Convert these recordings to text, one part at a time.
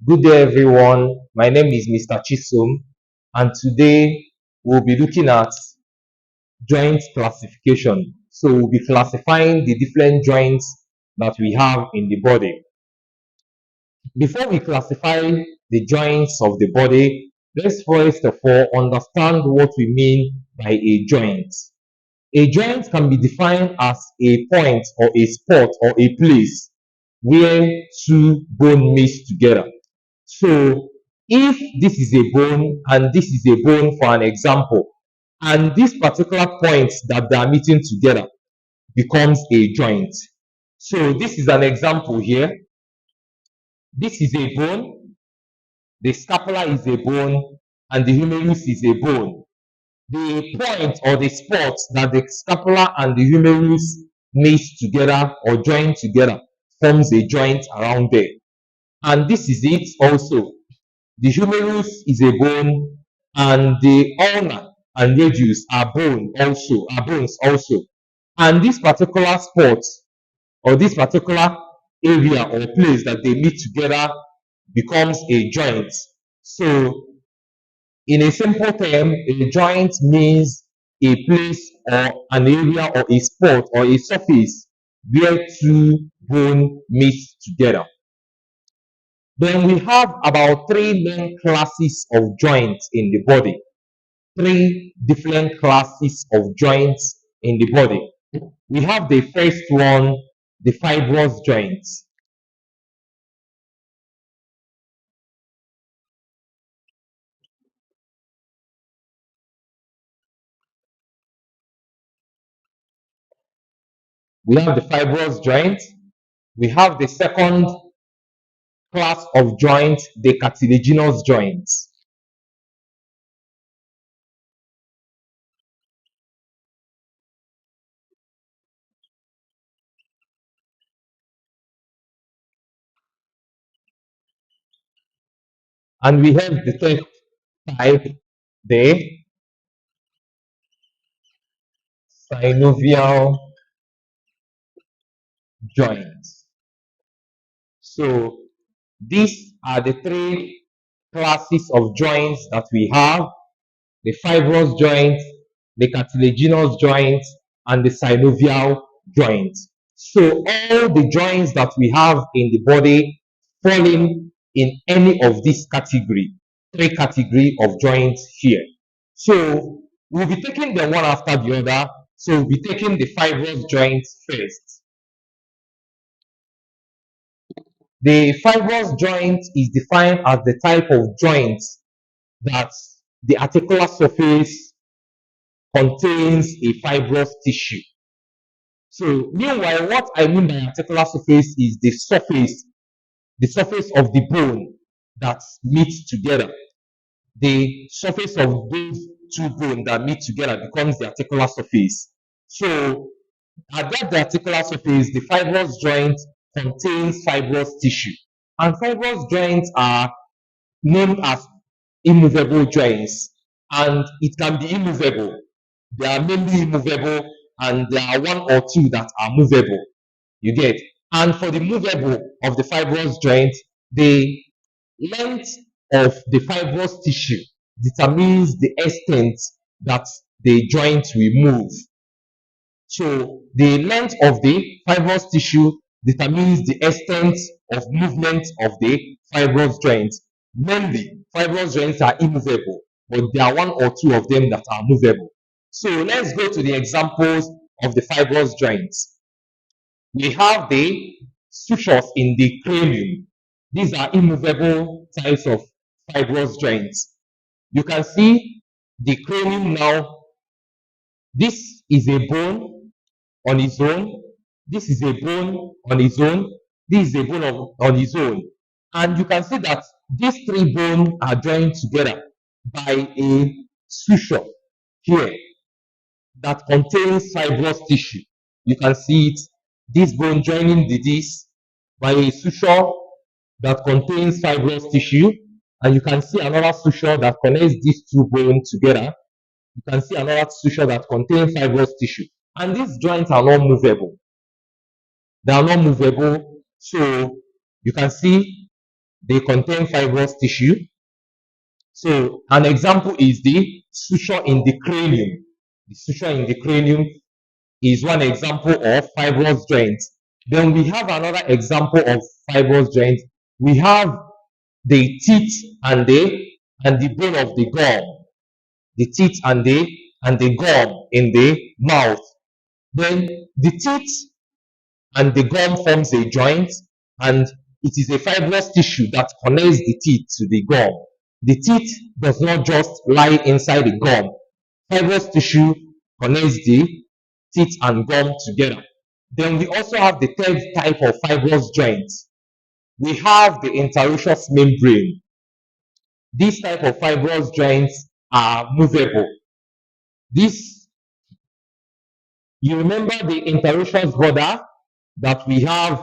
Good day, everyone. My name is Mr. Chisum, and today we'll be looking at joint classification. So, we'll be classifying the different joints that we have in the body. Before we classify the joints of the body, let's first of all understand what we mean by a joint. A joint can be defined as a point or a spot or a place where two bone meet together. So if this is a bone and this is a bone for an example, and this particular point that they are meeting together becomes a joint. So this is an example here. This is a bone, the scapula is a bone, and the humerus is a bone. The point or the spot that the scapula and the humerus meet together or join together forms a joint around there. And this is it also. The humerus is a bone, and the ulna and radius are bones also. And this particular spot or this particular area or place that they meet together becomes a joint. So in a simple term, a joint means a place or an area or a spot or a surface where two bone meet together. Then we have about three main classes of joints in the body. Three different classes of joints in the body. We have the first one, the fibrous joints. We have the fibrous joint. We have the second class of joints, the cartilaginous joints. And we have the third type, the synovial joints. So these are the three classes of joints that we have: the fibrous joint, the cartilaginous joint, and the synovial joint. So all the joints that we have in the body fall in any of these category, three category of joints here. So we'll be taking them one after the other. So we'll be taking the fibrous joint first. The fibrous joint is defined as the type of joint that the articular surface contains a fibrous tissue. So meanwhile, what I mean by articular surface is the surface of the bone that meets together. The surface of those two bones that meet together becomes the articular surface. So at that articular surface, the fibrous joint contains fibrous tissue. And fibrous joints are named as immovable joints, and it can be immovable. They are mainly immovable, and there are one or two that are movable. You get? And for the movable of the fibrous joint, the length of the fibrous tissue determines the extent that the joint will move. So the length of the fibrous tissue determines the extent of movement of the fibrous joint. Mainly, fibrous joints are immovable, but there are one or two of them that are movable. So let's go to the examples of the fibrous joints. We have the sutures in the cranium. These are immovable types of fibrous joints. You can see the cranium now. This is a bone on its own. This is a bone on its own. This is a bone on its own. And you can see that these three bones are joined together by a suture here that contains fibrous tissue. You can see it, this bone joining this by a suture that contains fibrous tissue. And you can see another suture that connects these two bones together. You can see another suture that contains fibrous tissue. And these joints are not movable. They are not movable. So you can see They contain fibrous tissue. So an example is the suture in the cranium. The suture in the cranium is one example of fibrous joints. Then we have another example of fibrous joints. We have the teeth and the bone of the gum. The teeth and the gum in the mouth. Then the teeth and the gum forms a joint, and it is a fibrous tissue that connects the teeth to the gum. The teeth does not just lie inside the gum. Fibrous tissue connects the teeth and gum together. Then we also have the third type of fibrous joint. We have the interosseous membrane. These type of fibrous joints are movable. This, you remember the interosseous border that we have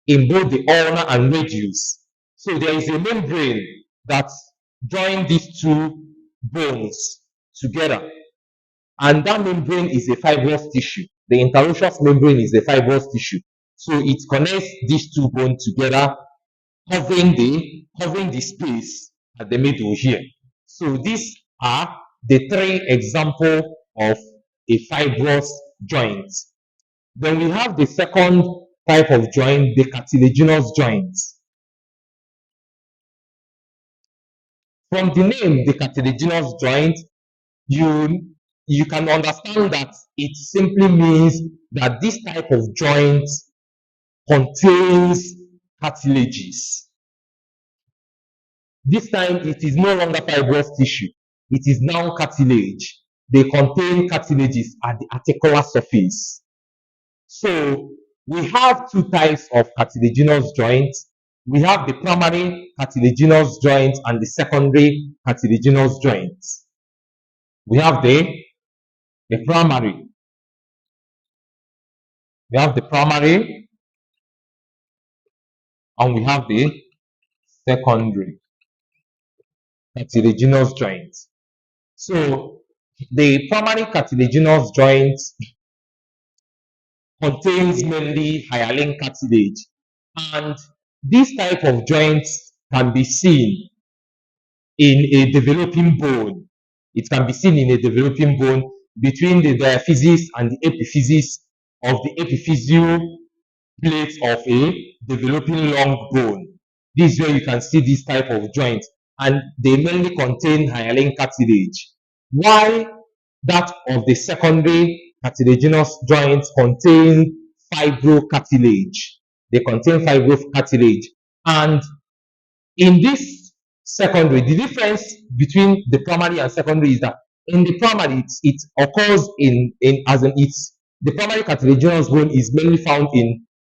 in both the ulna and radius. So there is a membrane that joins these two bones together, and that membrane is a fibrous tissue. The interosseous membrane is a fibrous tissue. So it connects these two bones together, covering the space at the middle here. So these are the three examples of a fibrous joint. Then we have the second type of joint, the cartilaginous joints. From the name, the cartilaginous joint, you can understand that it simply means that this type of joint contains cartilages. This time it is no longer fibrous tissue, it is now cartilage. They contain cartilages at the articular surface. So we have two types of cartilaginous joints. We have the primary cartilaginous joint and the secondary cartilaginous joints. We have the primary. We have the primary and we have the secondary cartilaginous joints. So the primary cartilaginous joint contains mainly hyaline cartilage, and this type of joints can be seen in a developing bone. It can be seen in a developing bone between the diaphysis and the epiphysis of the epiphyseal plate of a developing long bone. This is where you can see this type of joint, and they mainly contain hyaline cartilage. While that of the secondary cartilaginous joints contain fibrocartilage. They contain fibrocartilage. And in this secondary, the difference between the primary and secondary is that in the primary, it occurs in as in it's the primary cartilaginous bone is mainly found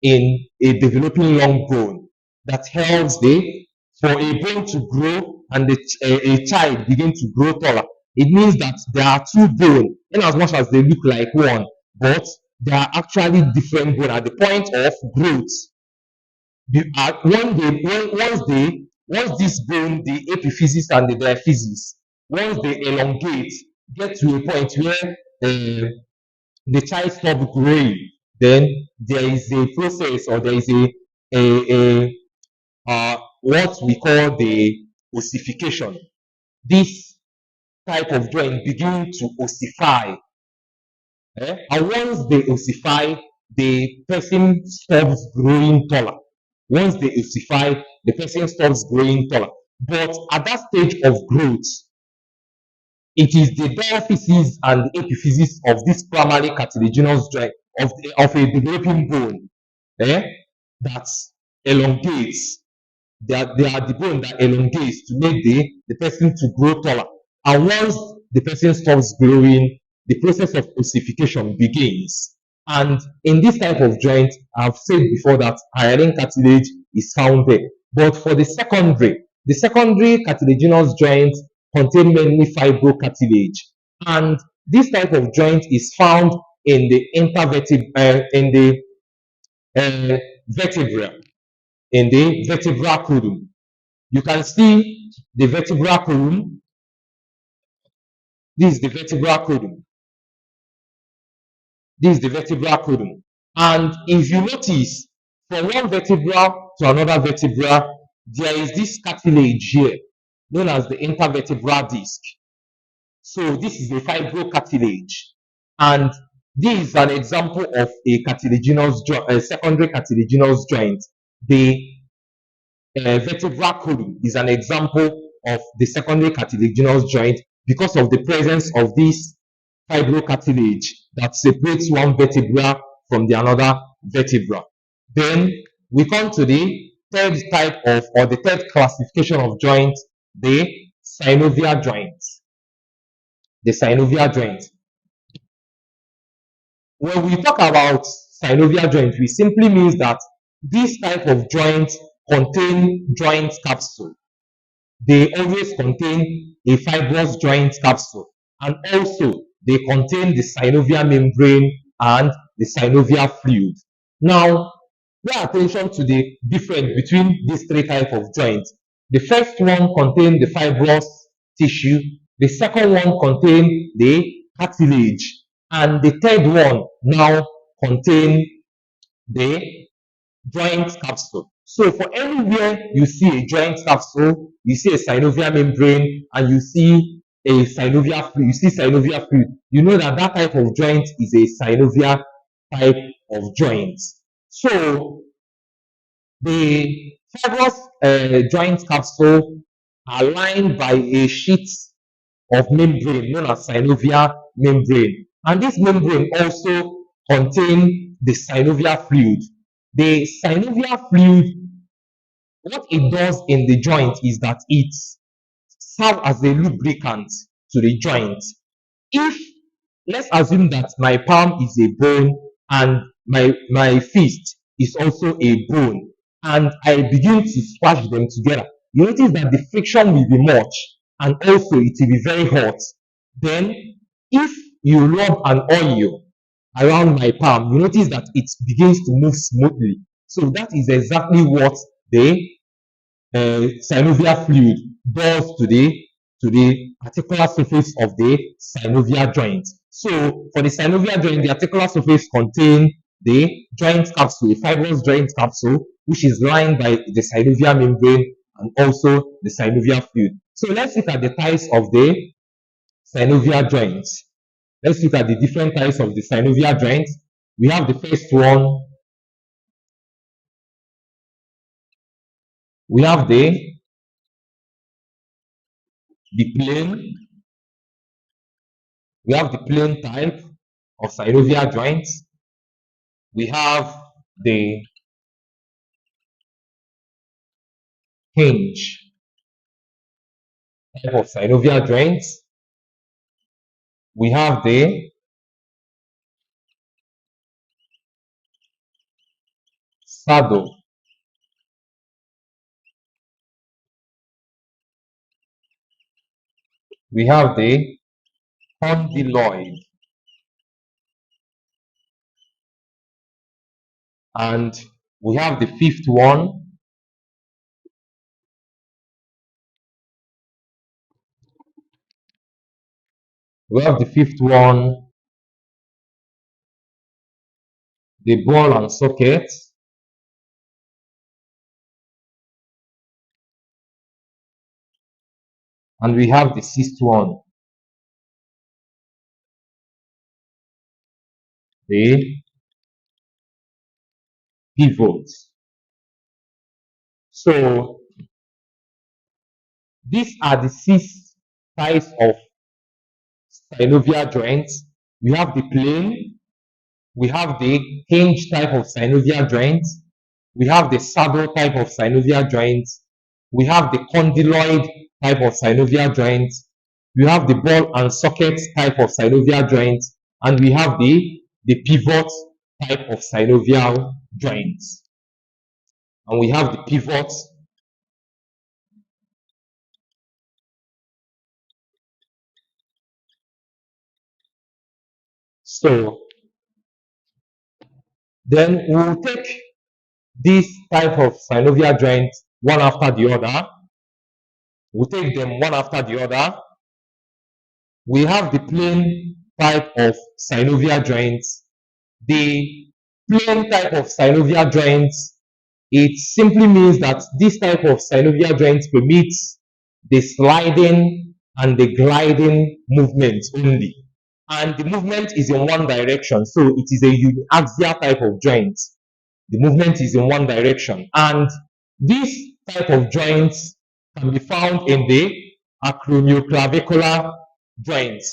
in a developing long bone that helps for a bone to grow and a child begin to grow taller. It means that there are two bones, in as much as they look like one, but they are actually different bones at the point of growth. Once this bone, the epiphysis and the diaphysis, once they elongate, get to a point where the child stops growing, then there is a process, or there is what we call the ossification. This type of joint begin to ossify. And once they ossify, the person stops growing taller. Once they ossify, the person stops growing taller. But at that stage of growth, it is the diaphysis and the epiphysis of this primary cartilaginous joint of a developing bone that elongates. They are the bone that elongates to make the person to grow taller. And once the person stops growing, the process of ossification begins. And in this type of joint, I've said before that hyaline cartilage is found there. But for the secondary cartilaginous joints contain mainly fibrocartilage. And this type of joint is found in the vertebra, in the vertebral column. You can see the vertebral column. This is the vertebral column. This is the vertebral column. And if you notice, from one vertebra to another vertebra, there is this cartilage here known as the intervertebral disc. So this is a fibrocartilage, and this is an example of a secondary cartilaginous joint. The vertebral column is an example of the secondary cartilaginous joint because of the presence of this fibrocartilage that separates one vertebra from the another vertebra. Then we come to the third type of, or the third classification of joints, the synovial joints. The synovial joint. When we talk about synovial joint, we simply means that this type of joint contain joint capsule. They always contain a fibrous joint capsule, and also they contain the synovial membrane and the synovial fluid. Now, pay attention to the difference between these three types of joints. The first one contains the fibrous tissue, the second one contains the cartilage, and the third one now contains the joint capsule. So for anywhere you see a joint capsule, you see a synovial membrane, and you see a synovial fluid, you know that that type of joint is a synovial type of joint. So the fibrous joint capsule are lined by a sheet of membrane known as synovial membrane, and this membrane also contains the synovial fluid. The synovial fluid, what it does in the joint is that it serves as a lubricant to the joint. If, let's assume that my palm is a bone and my fist is also a bone, and I begin to squash them together, you notice that the friction will be much, and also it will be very hot. Then if you rub an oil around my palm, you notice that it begins to move smoothly. So that is exactly what the synovial fluid does to the articular surface of the synovial joint. So for the synovial joint, the articular surface contains the joint capsule, a fibrous joint capsule, which is lined by the synovial membrane and also the synovial fluid. So let's look at the types of the synovial joints. Let's look at the different types of the synovial joints. We have the first one. We have the plane. We have the plane type of synovial joints. We have the hinge type of synovial joints. We have the saddle. We have the condyloid. And we have the fifth one. We have the fifth one, the ball and socket. And we have the sixth one, the pivot. So these are the six types of synovial joints. We have the plane, we have the hinge type of synovial joints, we have the saddle type of synovial joints, we have the condyloid type of synovial joints, we have the ball and socket type of synovial joints, and we have the pivot type of synovial joints. And we have the pivot. So then we'll take this type of synovial joints one after the other. We'll take them one after the other. We have the plane type of synovial joints. The plane type of synovial joints It simply means that this type of synovial joint permits the sliding and the gliding movement only. And the movement is in one direction, so it is a uniaxial type of joint. The movement is in one direction. And this type of joints can be found in the acromioclavicular joint.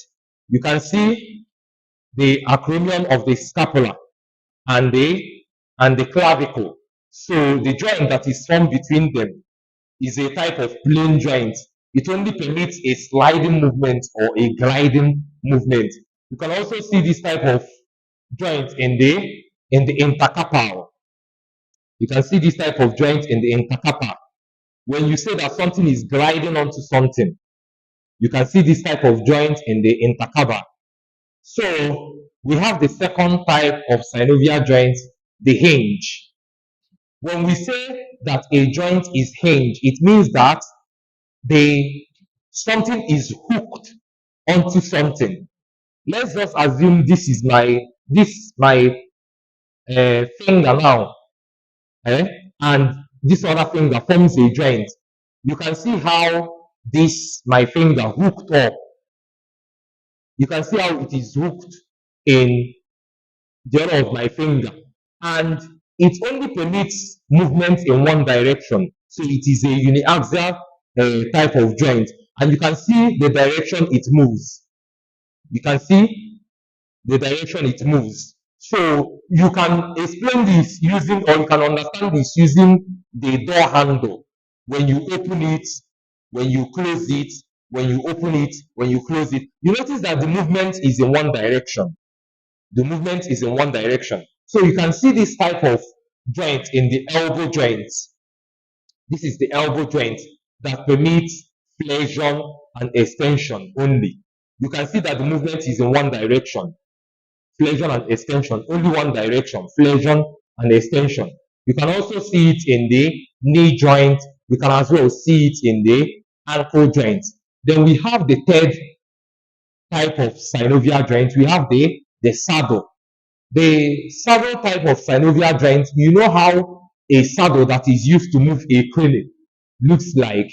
You can see the acromion of the scapula and the clavicle. So the joint that is formed between them is a type of plane joint. It only permits a sliding movement or a gliding movement. You can also see this type of joint in the intercarpal. You can see this type of joint in the intercarpal. When you say that something is gliding onto something, you can see this type of joint in the intercarpal. So we have the second type of synovial joint, the hinge. When we say that a joint is hinged, it means that something is hooked onto something. Let's just assume this my finger now, eh? And this other finger forms a joint. You can see how this my finger hooked up. You can see how it is hooked in the other of my finger, and it only permits movement in one direction. So it is a uniaxial type of joint, and you can see the direction it moves. You can see the direction it moves. So you can explain this using, or you can understand this using the door handle. When you open it, when you close it, when you open it, when you close it, you notice that the movement is in one direction. The movement is in one direction. So you can see this type of joint in the elbow joint. This is the elbow joint that permits flexion and extension only. You can see that the movement is in one direction. Flexion and extension, only one direction, flexion and extension. You can also see it in the knee joint. You can as well see it in the ankle joint. Then we have the third type of synovial joint. We have the saddle. The saddle type of synovial joint, you know how a saddle that is used to move a crane looks like.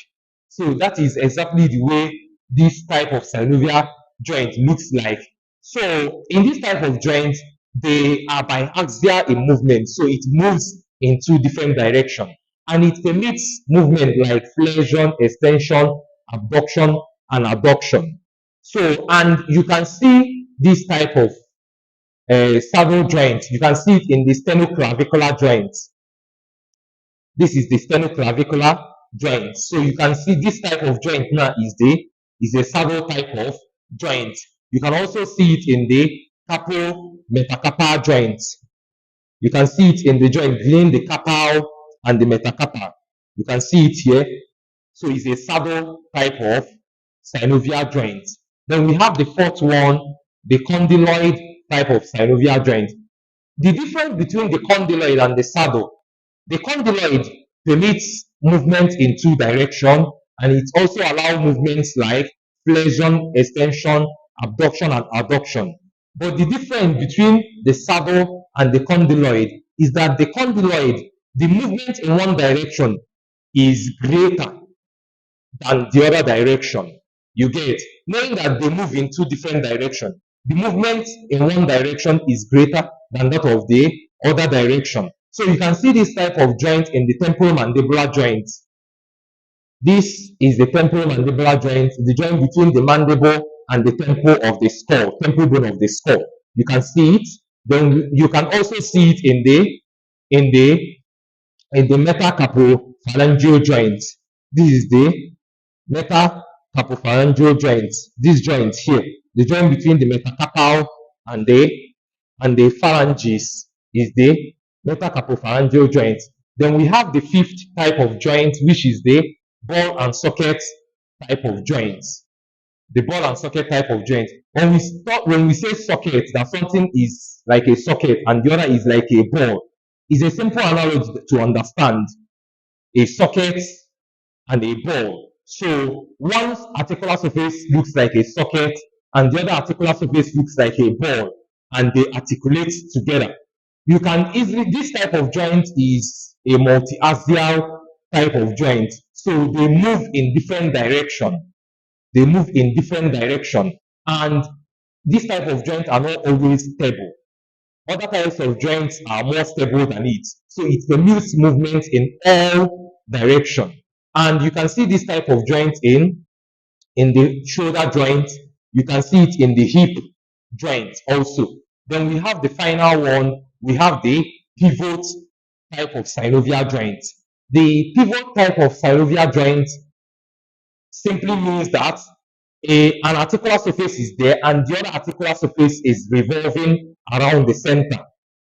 So that is exactly the way this type of synovial joint looks like. So in this type of joint, they are biaxial in movement. So it moves in two different directions. And it permits movement like flexion, extension, abduction, and adduction. So, and you can see this type of saddle joint. You can see it in the sternoclavicular joint. This is the sternoclavicular joint. So you can see this type of joint now is a saddle type of joint. You can also see it in the carpometacarpal joint. You can see it in the joint between the carpal and the metacarpal. You can see it here. So it's a saddle type of synovial joint. Then we have the fourth one, the condyloid type of synovial joint. The difference between the condyloid and the saddle, the condyloid permits movement in two directions, and it also allows movements like flexion, extension, abduction, and adduction. But the difference between the saddle and the condyloid is that the condyloid, the movement in one direction is greater than the other direction. You get, knowing that they move in two different directions, the movement in one direction is greater than that of the other direction. So you can see this type of joint in the temporomandibular joint. This is the temporomandibular joint, the joint between the mandible and the temple of the skull, temple bone of the skull. You can see it. Then you can also see it in the metacarpophalangeal joint. This is the metacarpophalangeal joint. This joint here, the joint between the metacarpal and the phalanges, is the metacarpophalangeal joint. Then we have the fifth type of joint, which is the ball and socket type of joint. The ball and socket type of joint. When we say socket, that something is like a socket and the other is like a ball, is a simple analogy to understand a socket and a ball. So one articular surface looks like a socket and the other articular surface looks like a ball, and they articulate together. You can easily, this type of joint is a multi-axial type of joint. So they move in different direction. They move in different direction. And this type of joint are not always stable. Other types of joints are more stable than it. So it permits movement in all direction. And you can see this type of joint in the shoulder joint. You can see it in the hip joint also. Then we have the final one. We have the pivot type of synovial joint. The pivot type of synovial joint simply means that an articular surface is there and the other articular surface is revolving around the center.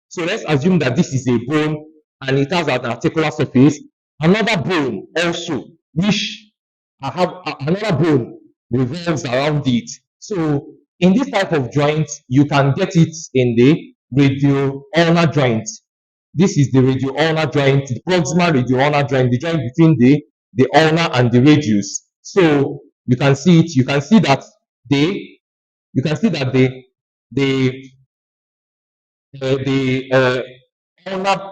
So let's assume that this is a bone and it has an articular surface. Another bone also, which I have another bone revolves around it. So in this type of joint, you can get it in the radio-ulnar joint. This is the radio-ulnar joint, the proximal radio-ulnar joint, the joint between the ulnar and the radius. So you can see it. You can see that the ulnar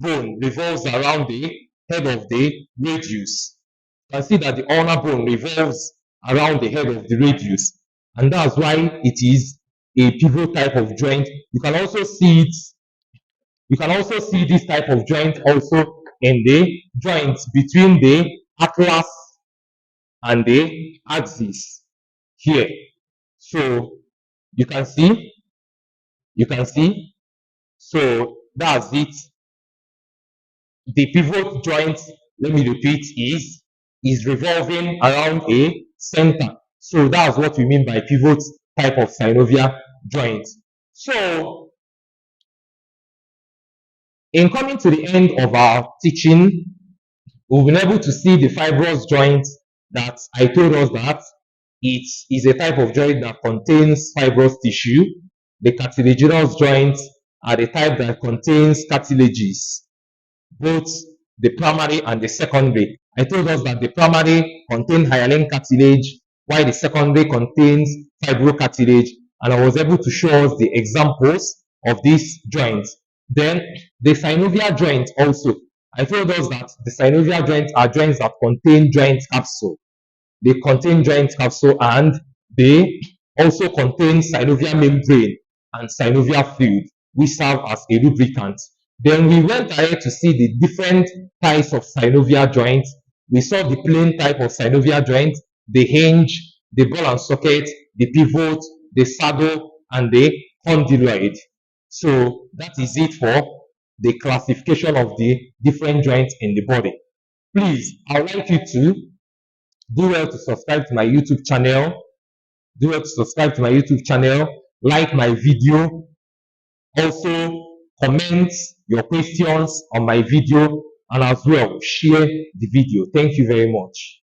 bone revolves around the head of the radius. You can see that the ulnar bone revolves around the head of the radius, and that's why it is a pivot type of joint. You can also see it. You can also see this type of joint also in the joints between the atlas and the axis here. So you can see, so that's it. The pivot joint, let me repeat, is revolving around a center. So that's what we mean by pivot type of synovial joint. So in coming to the end of our teaching, we've been able to see the fibrous joint that I told us that it is a type of joint that contains fibrous tissue. The cartilaginous joints are the type that contains cartilages, both the primary and the secondary. I told us that the primary contains hyaline cartilage, while the secondary contains fibrocartilage, and I was able to show us the examples of these joints. Then the synovial joint also. I told us that the synovial joints are joints that contain joint capsule. They contain joint capsule and they also contain synovial membrane and synovial fluid, which serve as a lubricant. Then we went ahead to see the different types of synovial joints. We saw the plain type of synovial joint, the hinge, the ball and socket, the pivot, the saddle, and the condyloid. So that is it for the classification of the different joints in the body. Please, I would like you to do well to subscribe to my YouTube channel. Do well to subscribe to my YouTube channel, like my video, also comment your questions on my video, and as well share the video. Thank you very much.